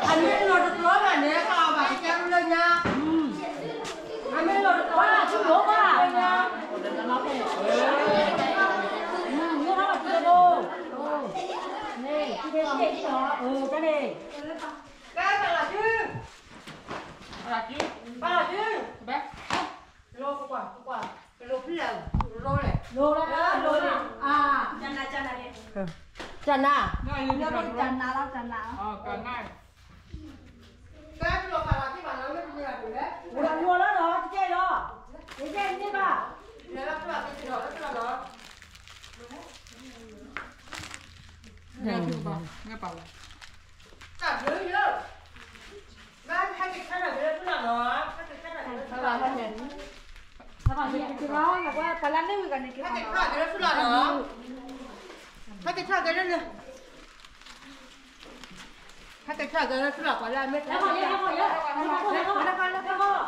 Anh mới lột được lúa mà nếu mà bà kéo lên nha. Anh mới lột được lúa là chú lúa mà. Nước nó là kia đô. Này, cái gì đó. Cái này. Cái bà là chứ. Bà là chứ. Bé. Lô quả. Lô phí lầu. Lô này. Lô này. À. Chana đi. Chana. Nó đi chana đâu chana. Cần này. Cái lô bà là cái bà nói như là được đấy. Udah dua lah loh, cek loh. Cek ini pak. Đấy là cái bà cái gì đó, cái bà đó. Nghe bảo. Cả đứa nhớ. Ngay hai cái khác là cái là đó. Hai cái khác là cái là đó. Itu loh, apa talan deh bukan ini. Hai cái khác là cái là đó. Hai cái khác cái đó nè. Hai cái khác cái đó là quả là mết. Nó coi nhá.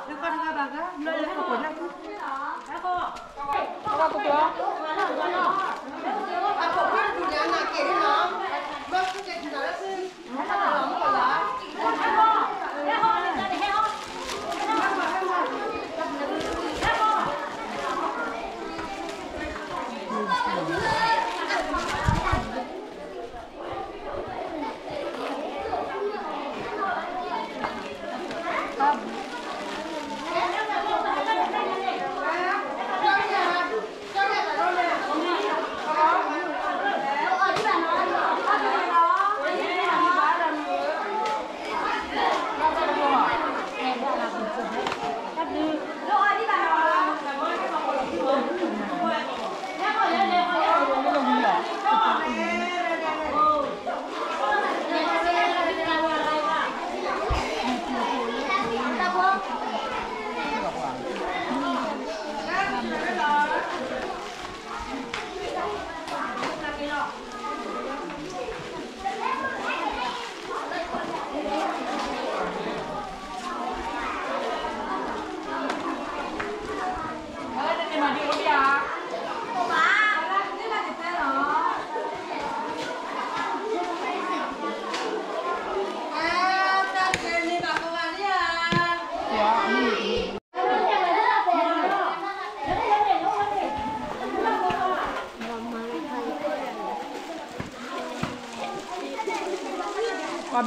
Nó baga, nó lấy cái cuốn này. Apa tuh ya? Aku kan punya anak kiri nó. Bác cái gì đó là xin. Nó là nó là.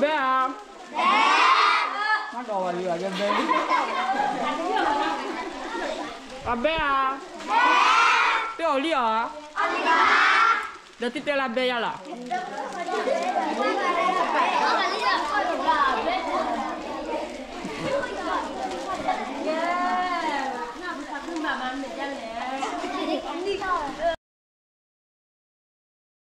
Bé à? Nó đồ lừa cho bé. Bé à? Bé ở lì à? Để tít là bé à là? Nah, bisa pun mama menjalan.